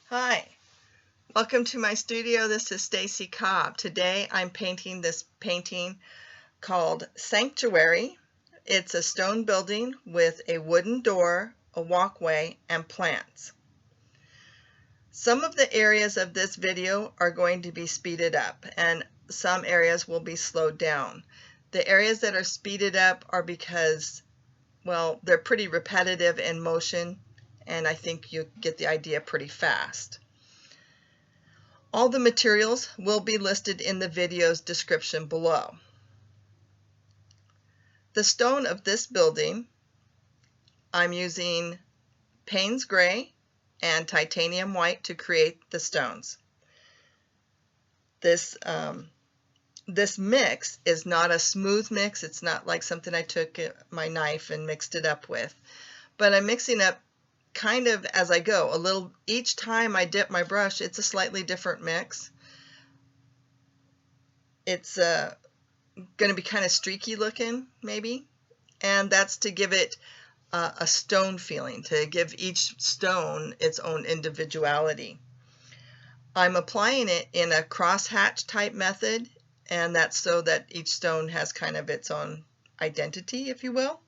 Hi, welcome to my studio. This is Stacy Cobb. Today I'm painting this painting called Sanctuary. It's a stone building with a wooden door, a walkway, and plants. Some of the areas of this video are going to be speeded up and some areas will be slowed down. The areas that are speeded up are because, well, they're pretty repetitive in motion, and I think you get the idea pretty fast. All the materials will be listed in the video's description below. The stone of this building, I'm using Payne's Gray and Titanium White to create the stones. This mix is not a smooth mix. It's not like something I took my knife and mixed it up with, but I'm mixing up kind of as I go. A little each time I dip my brush, it's a slightly different mix. It's going to be kind of streaky looking, maybe, and that's to give it a stone feeling, to give each stone its own individuality. I'm applying it in a crosshatch type method, and that's so that each stone has kind of its own identity, if you will.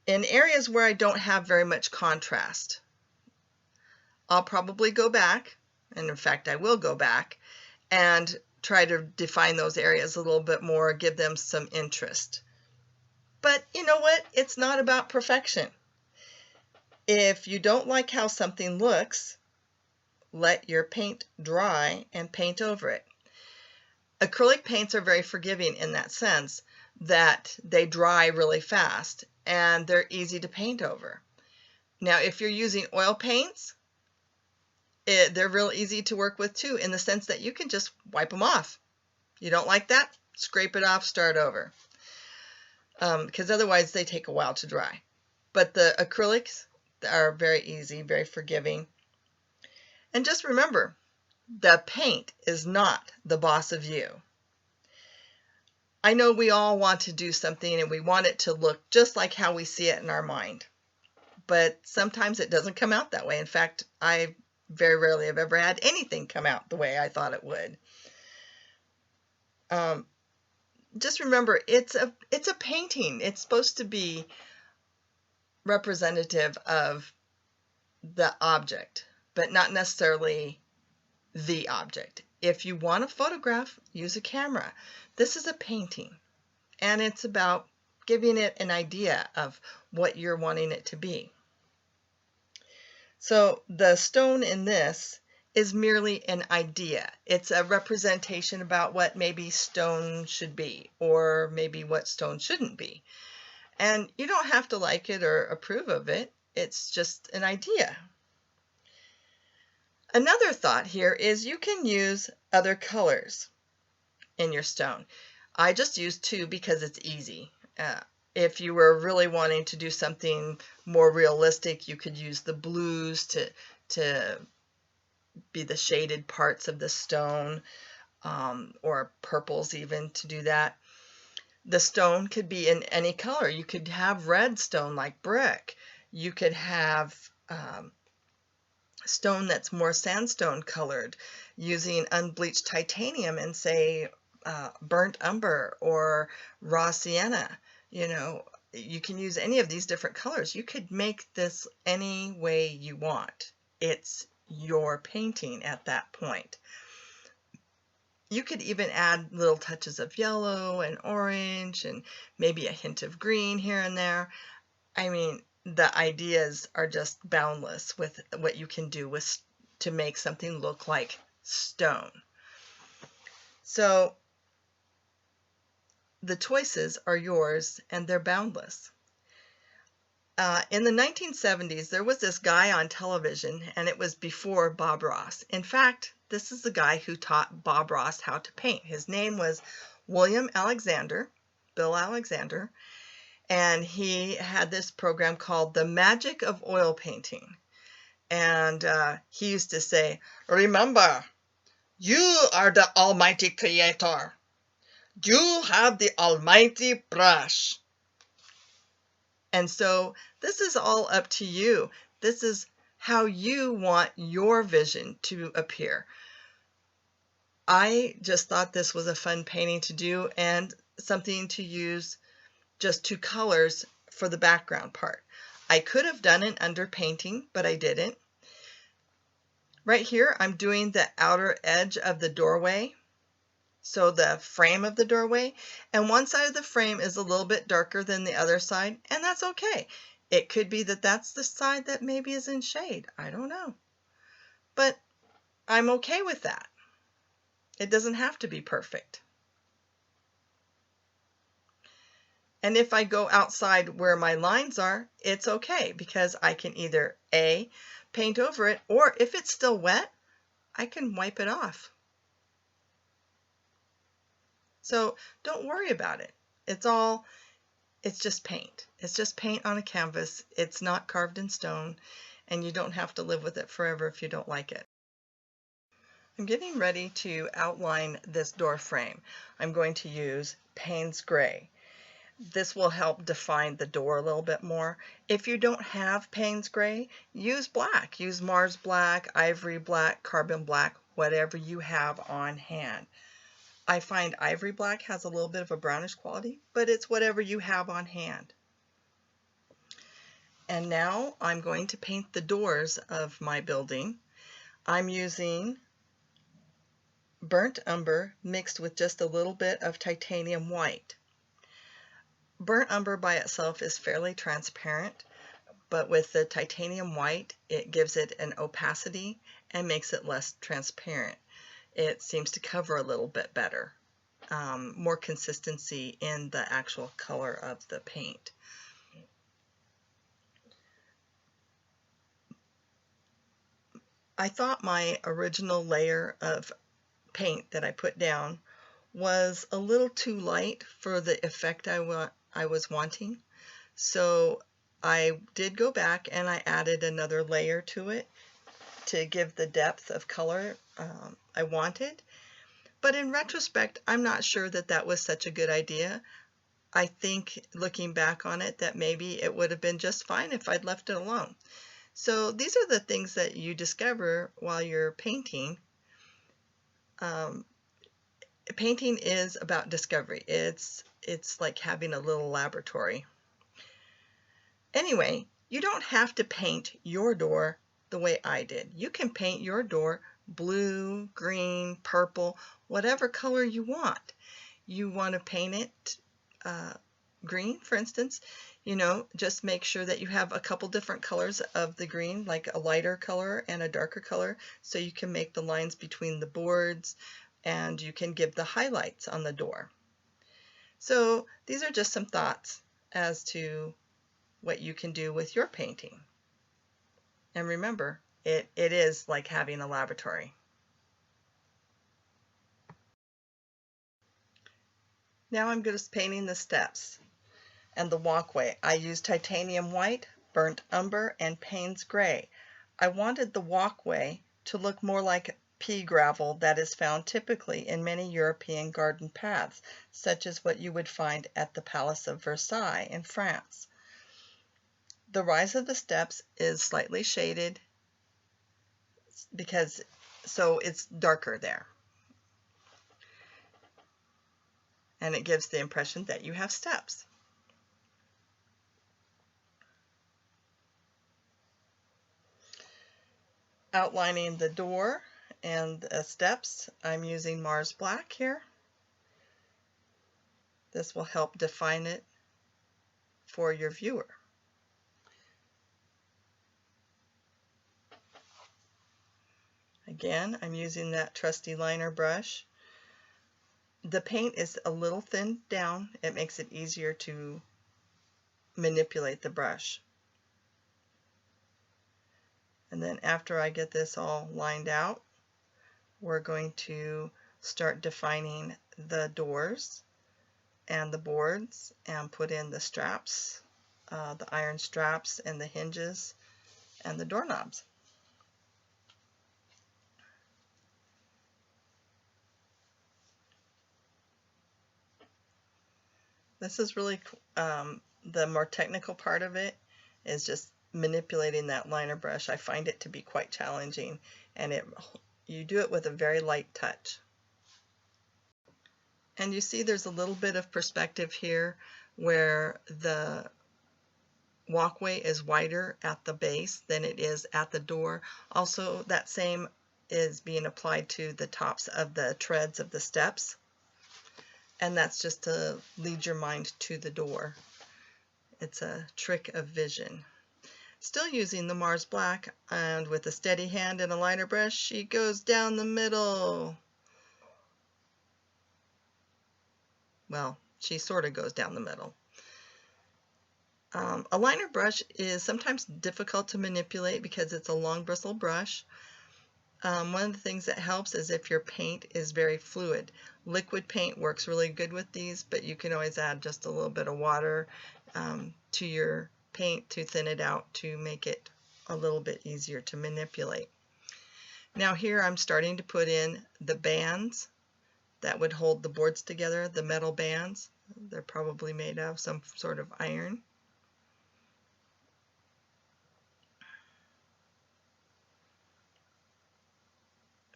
In areas where I don't have very much contrast, I'll probably go back, and in fact I will go back, and try to define those areas a little bit more, give them some interest. But you know what? It's not about perfection. If you don't like how something looks, let your paint dry and paint over it. Acrylic paints are very forgiving in that sense that they dry really fast and they're easy to paint over. Now, if you're using oil paints, they're real easy to work with too, in the sense that you can just wipe them off. You don't like that? Scrape it off, start over. Because otherwise they take a while to dry. But the acrylics are very easy, very forgiving. And just remember, the paint is not the boss of you. I know we all want to do something and we want it to look just like how we see it in our mind. But sometimes it doesn't come out that way. In fact, I very rarely have ever had anything come out the way I thought it would. Just remember, it's a painting. It's supposed to be representative of the object, but not necessarily the object. If you want to photograph, use a camera. This is a painting, and it's about giving it an idea of what you're wanting it to be. So the stone in this is merely an idea. It's a representation about what maybe stone should be, or maybe what stone shouldn't be. And you don't have to like it or approve of it. It's just an idea. Another thought here is you can use other colors in your stone. I just used two because it's easy. If you were really wanting to do something more realistic, you could use the blues to be the shaded parts of the stone, or purples even to do that. The stone could be in any color. You could have red stone like brick. You could have stone that's more sandstone colored, using unbleached titanium and say burnt umber or raw sienna. You know, you can use any of these different colors. You could make this any way you want. It's your painting at that point. You could even add little touches of yellow and orange and maybe a hint of green here and there. I mean, the ideas are just boundless with what you can do to make something look like stone. So the choices are yours and they're boundless. In the 1970s, there was this guy on television, and it was before Bob Ross. In fact, this is the guy who taught Bob Ross how to paint. His name was William Alexander, Bill Alexander, and he had this program called The Magic of Oil Painting. And he used to say, "Remember, you are the almighty creator. You have the almighty brush." And so this is all up to you. This is how you want your vision to appear. I just thought this was a fun painting to do and something to use just 2 colors for the background part. I could have done an underpainting, but I didn't. Right here, I'm doing the outer edge of the doorway, so the frame of the doorway, and one side of the frame is a little bit darker than the other side, and that's okay. It could be that that's the side that maybe is in shade. I don't know. But I'm okay with that. It doesn't have to be perfect. And if I go outside where my lines are, it's okay because I can either A, paint over it, or if it's still wet, I can wipe it off. So don't worry about it. It's just paint. It's just paint on a canvas. It's not carved in stone, and you don't have to live with it forever if you don't like it. I'm getting ready to outline this door frame. I'm going to use Payne's Gray. This will help define the door a little bit more. If you don't have Payne's Gray, use black. Use Mars Black, Ivory Black, Carbon Black, whatever you have on hand. I find Ivory Black has a little bit of a brownish quality, but it's whatever you have on hand. And now I'm going to paint the doors of my building. I'm using burnt umber mixed with just a little bit of titanium white. Burnt umber by itself is fairly transparent, but with the titanium white, it gives it an opacity and makes it less transparent. It seems to cover a little bit better, more consistency in the actual color of the paint. I thought my original layer of paint that I put down was a little too light for the effect I was wanting. So I did go back and I added another layer to it to give the depth of color I wanted. But in retrospect, I'm not sure that that was such a good idea. I think looking back on it that maybe it would have been just fine if I'd left it alone. So these are the things that you discover while you're painting. Painting is about discovery. It's like having a little laboratory. Anyway, you don't have to paint your door the way I did. You can paint your door blue, green, purple, whatever color you want. You want to paint it green, for instance, just make sure that you have a couple different colors of the green, like a lighter color and a darker color, so you can make the lines between the boards and you can give the highlights on the door. So these are just some thoughts as to what you can do with your painting. And remember, it is like having a laboratory. Now I'm just painting the steps and the walkway. I used titanium white, burnt umber, and Payne's Gray. I wanted the walkway to look more like pea gravel that is found typically in many European garden paths, such as what you would find at the Palace of Versailles in France. The rise of the steps is slightly shaded so it's darker there. And it gives the impression that you have steps. Outlining the door and the steps, I'm using Mars Black here. This will help define it for your viewer. Again, I'm using that trusty liner brush. The paint is a little thinned down. It makes it easier to manipulate the brush. And then after I get this all lined out, we're going to start defining the doors and the boards and put in the straps, the iron straps and the hinges and the doorknobs. This is really the more technical part of it, is just manipulating that liner brush, I find it to be quite challenging, and you do it with a very light touch. And you see there's a little bit of perspective here where the walkway is wider at the base than it is at the door. Also, that same is being applied to the tops of the treads of the steps, and that's just to lead your mind to the door. It's a trick of vision. Still using the Mars Black, and with a steady hand and a liner brush, she goes down the middle. Well, she sort of goes down the middle. A liner brush is sometimes difficult to manipulate because it's a long bristle brush. One of the things that helps is if your paint is very fluid. Liquid paint works really good with these, but you can always add just a little bit of water to your paint to thin it out to make it a little bit easier to manipulate. Now here I'm starting to put in the bands that would hold the boards together, the metal bands. They're probably made of some sort of iron.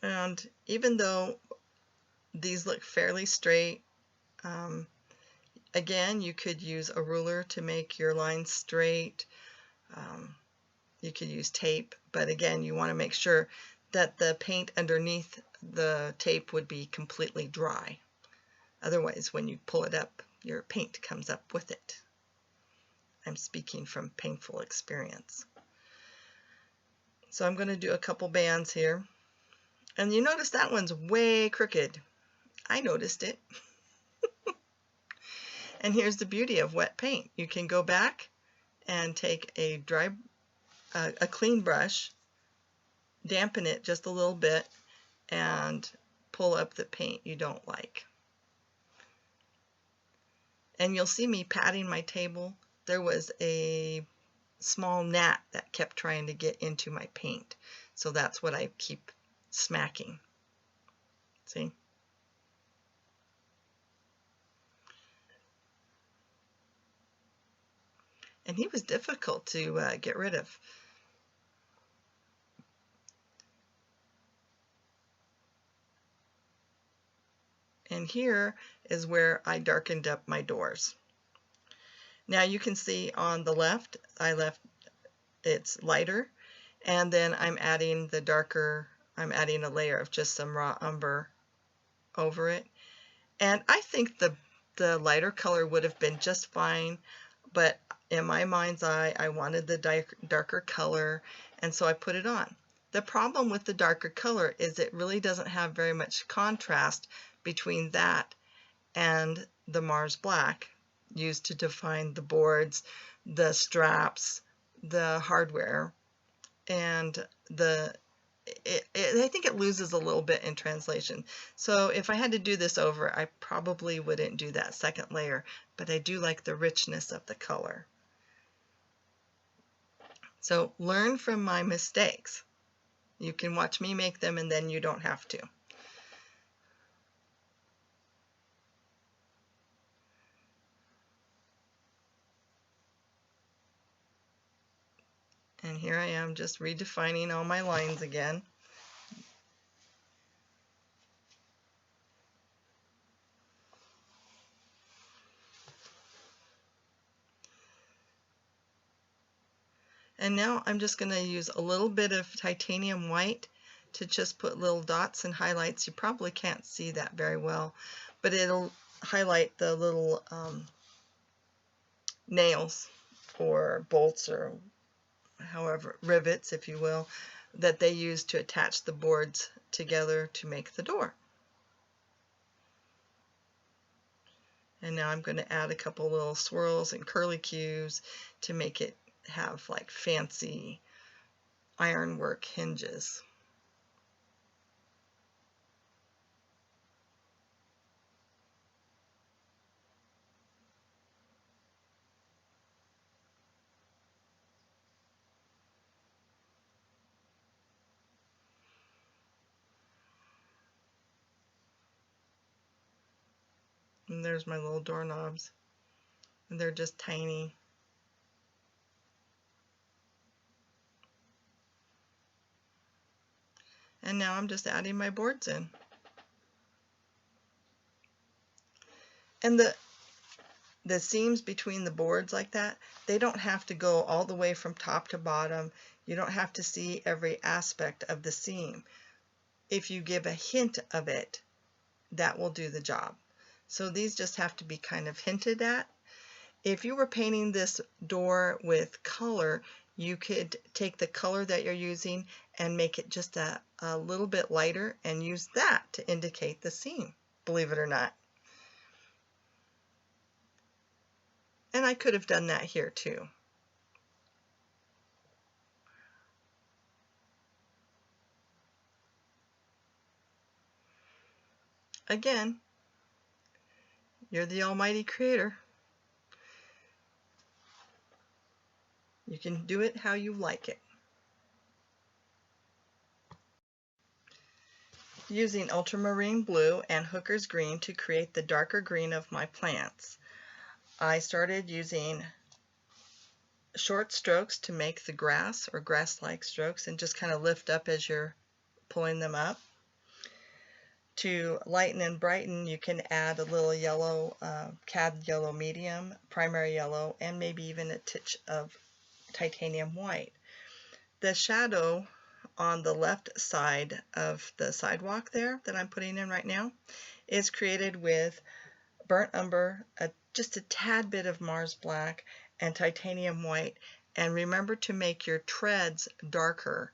And even though these look fairly straight, again, you could use a ruler to make your lines straight. You could use tape, but again, you want to make sure that the paint underneath the tape would be completely dry. Otherwise, when you pull it up, your paint comes up with it. I'm speaking from painful experience. So I'm going to do a couple bands here. And you notice that one's way crooked. I noticed it. And here's the beauty of wet paint. You can go back and take a clean brush, dampen it just a little bit, and pull up the paint you don't like. And you'll see me patting my table. There was a small gnat that kept trying to get into my paint. So that's what I keep smacking. See? And he was difficult to get rid of. And here is where I darkened up my doors. Now you can see on the left, it's lighter, and then I'm adding the darker, I'm adding a layer of just some raw umber over it. And I think the lighter color would have been just fine, but in my mind's eye, I wanted the darker color, and so I put it on. The problem with the darker color is it really doesn't have very much contrast between that and the Mars Black used to define the boards, the straps, the hardware, and I think it loses a little bit in translation. So if I had to do this over, I probably wouldn't do that second layer, but I do like the richness of the color. So learn from my mistakes. You can watch me make them and then you don't have to. And here I am just redefining all my lines again. And now I'm just going to use a little bit of titanium white to just put little dots and highlights. You probably can't see that very well, but it'll highlight the little nails or bolts or however, rivets, if you will, that they use to attach the boards together to make the door. And now I'm going to add a couple little swirls and curlicues to make it have like fancy ironwork hinges. And there's my little doorknobs. And they're just tiny. And now I'm just adding my boards in. And the seams between the boards like that, they don't have to go all the way from top to bottom. You don't have to see every aspect of the seam. If you give a hint of it, that will do the job. So these just have to be kind of hinted at. If you were painting this door with color, you could take the color that you're using and make it just a little bit lighter and use that to indicate the seam, believe it or not. And I could have done that here too. Again, you're the almighty creator. You can do it how you like it. Using ultramarine blue and hooker's green to create the darker green of my plants, I started using short strokes to make the grass or grass-like strokes and just kind of lift up as you're pulling them up. To lighten and brighten, you can add a little yellow, cad yellow medium, primary yellow, and maybe even a titch of titanium white. The shadow on the left side of the sidewalk there that I'm putting in right now is created with burnt umber, just a tad bit of Mars black, and titanium white. And remember to make your treads darker,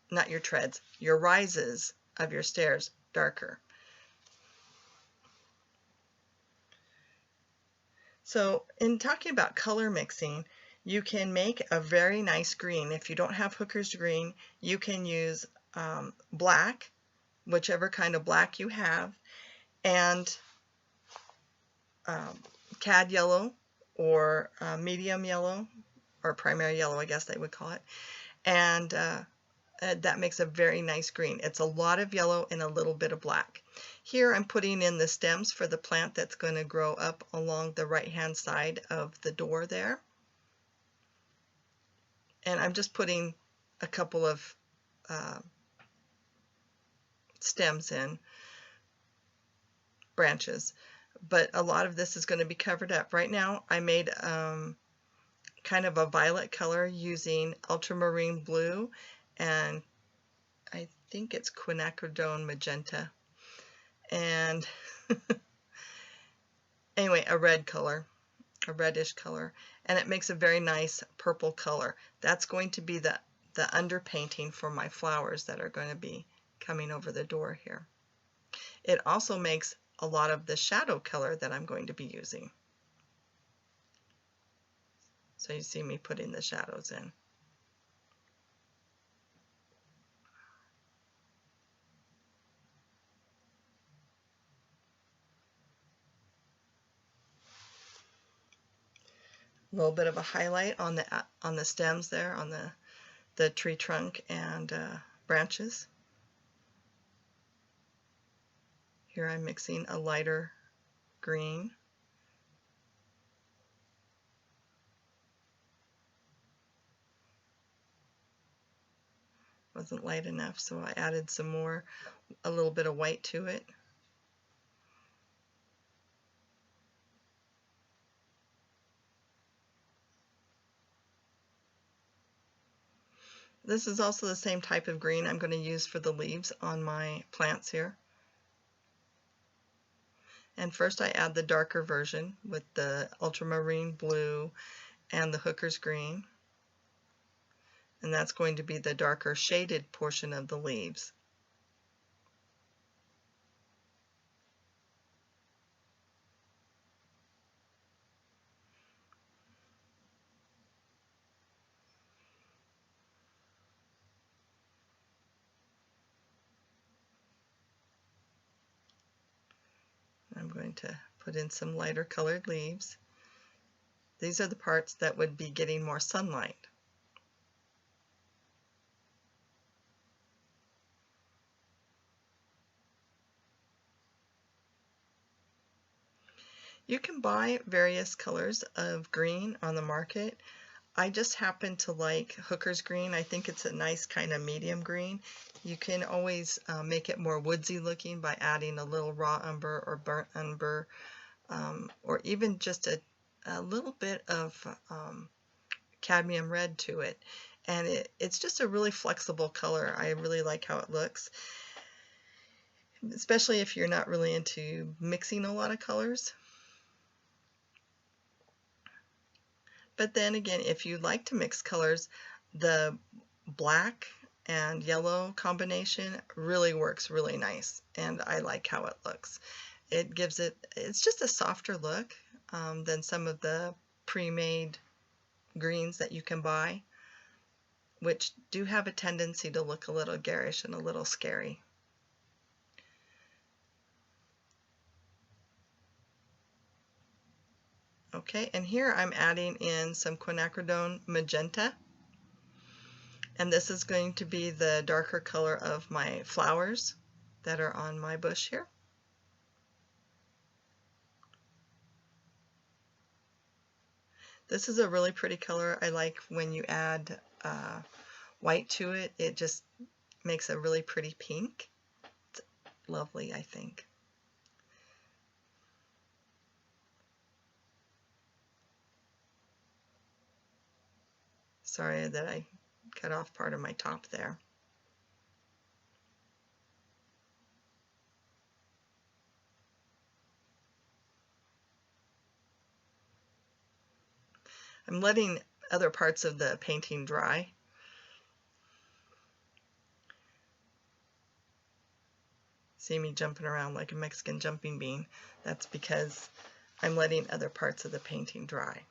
not your treads, your rises of your stairs darker. So in talking about color mixing, you can make a very nice green. If you don't have hooker's green, you can use black, whichever kind of black you have, and cad yellow or medium yellow, or primary yellow, I guess they would call it. And that makes a very nice green. It's a lot of yellow and a little bit of black. Here I'm putting in the stems for the plant that's going to grow up along the right-hand side of the door there. And I'm just putting a couple of stems in, branches, but a lot of this is going to be covered up. Right now I made kind of a violet color using ultramarine blue, and I think it's Quinacradone Magenta, and anyway, a red color, a reddish color, and it makes a very nice purple color. That's going to be the underpainting for my flowers that are going to be coming over the door here. It also makes a lot of the shadow color that I'm going to be using. So you see me putting the shadows in. A little bit of a highlight on the stems there, on the tree trunk and branches. Here I'm mixing a lighter green. Wasn't light enough, so I added some more, a little bit of white to it. This is also the same type of green I'm going to use for the leaves on my plants here. And first I add the darker version with the ultramarine blue and the hooker's green. And that's going to be the darker shaded portion of the leaves. I'm going to put in some lighter colored leaves. These are the parts that would be getting more sunlight. You can buy various colors of green on the market. I just happen to like Hooker's green. I think it's a nice kind of medium green. You can always make it more woodsy looking by adding a little raw umber or burnt umber, or even just a little bit of cadmium red to it. And it's just a really flexible color. I really like how it looks, especially if you're not really into mixing a lot of colors. But then again, if you like to mix colors, the black and yellow combination really works really nice, and I like how it looks. It gives it's just a softer look than some of the pre-made greens that you can buy, which do have a tendency to look a little garish and a little scary. Okay, and here I'm adding in some Quinacradone Magenta, and this is going to be the darker color of my flowers that are on my bush here. This is a really pretty color. I like when you add white to it. It just makes a really pretty pink. It's lovely, I think. Sorry that I cut off part of my top there. I'm letting other parts of the painting dry. See me jumping around like a Mexican jumping bean. That's because I'm letting other parts of the painting dry.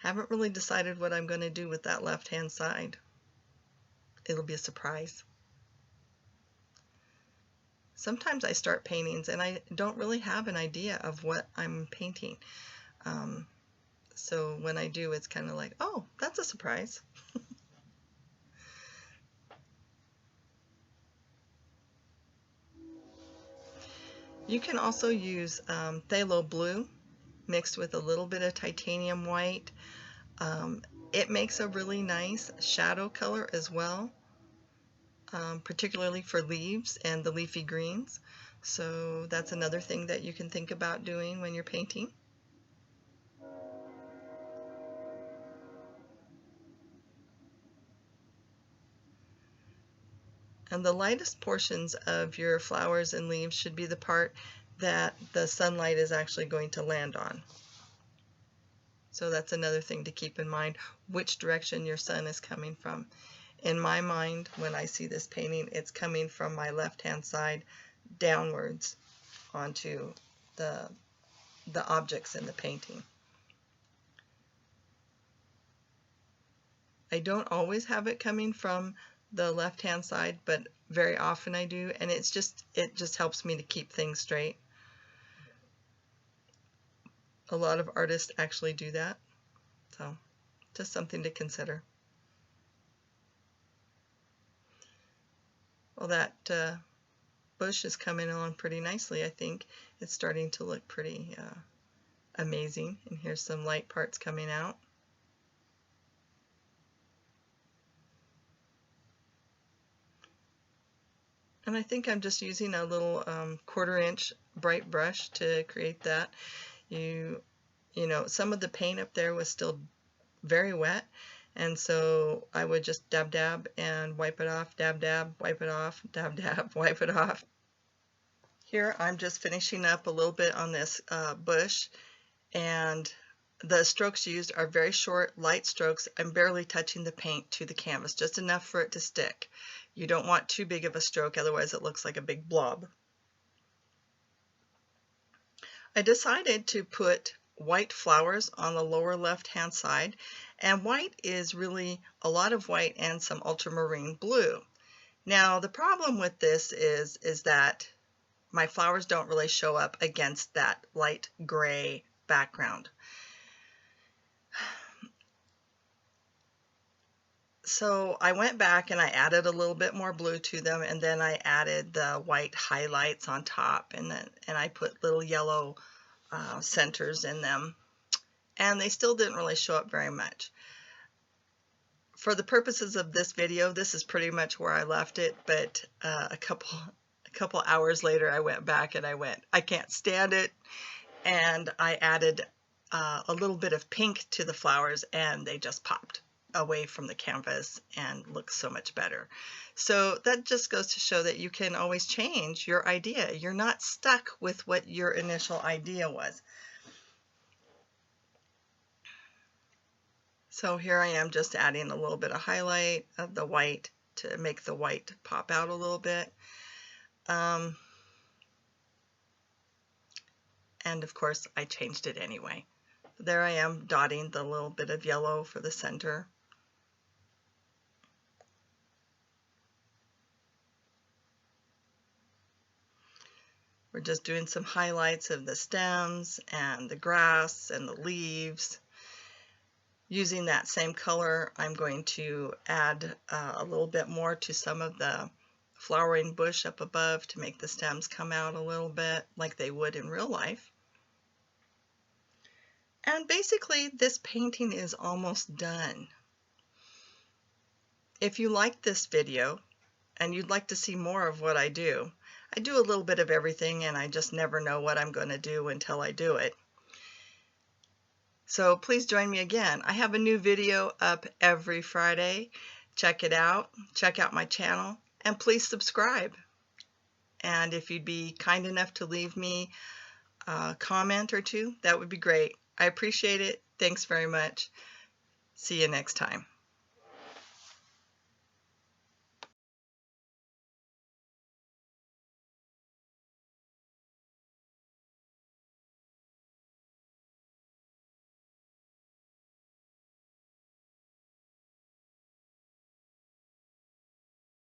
Haven't really decided what I'm going to do with that left-hand side. It'll be a surprise. Sometimes I start paintings and I don't really have an idea of what I'm painting. So when I do, it's kind of like, oh, that's a surprise. You can also use phthalo blue mixed with a little bit of titanium white. It makes a really nice shadow color as well, particularly for leaves and the leafy greens. So that's another thing that you can think about doing when you're painting. And the lightest portions of your flowers and leaves should be the part that the sunlight is actually going to land on. So that's another thing to keep in mind, which direction your sun is coming from. In my mind, when I see this painting, it's coming from my left-hand side downwards onto the objects in the painting. I don't always have it coming from the left-hand side, but very often I do, and it just helps me to keep things straight. A lot of artists actually do that, so just something to consider. Well, that bush is coming along pretty nicely. I think it's starting to look pretty amazing, and here's some light parts coming out. And I think I'm just using a little 1/4 inch bright brush to create that. You know, some of the paint up there was still very wet, and so I would just dab dab and wipe it off, dab dab, wipe it off, dab dab, wipe it off. Here I'm just finishing up a little bit on this bush, and the strokes used are very short, light strokes. I'm barely touching the paint to the canvas, just enough for it to stick. You don't want too big of a stroke, otherwise it looks like a big blob. I decided to put white flowers on the lower left-hand side, and white is really a lot of white and some ultramarine blue. Now the problem with this is that my flowers don't really show up against that light gray background. So I went back and I added a little bit more blue to them, and then I added the white highlights on top, and I put little yellow centers in them. and they still didn't really show up very much. For the purposes of this video, this is pretty much where I left it, but a couple hours later I went back and I can't stand it, and I added a little bit of pink to the flowers, and they just popped away from the canvas and look so much better. So that just goes to show that you can always change your idea. You're not stuck with what your initial idea was. So here I am just adding a little bit of highlight of the white to make the white pop out a little bit. And of course I changed it anyway. There I am dotting the little bit of yellow for the center. We're just doing some highlights of the stems and the grass and the leaves. Using that same color, I'm going to add a little bit more to some of the flowering bush up above to make the stems come out a little bit like they would in real life. And basically, this painting is almost done. If you like this video and you'd like to see more of what I do a little bit of everything, and I just never know what I'm going to do until I do it. So please join me again. I have a new video up every Friday. Check it out. Check out my channel, and please subscribe. And if you'd be kind enough to leave me a comment or two, that would be great. I appreciate it. Thanks very much. See you next time.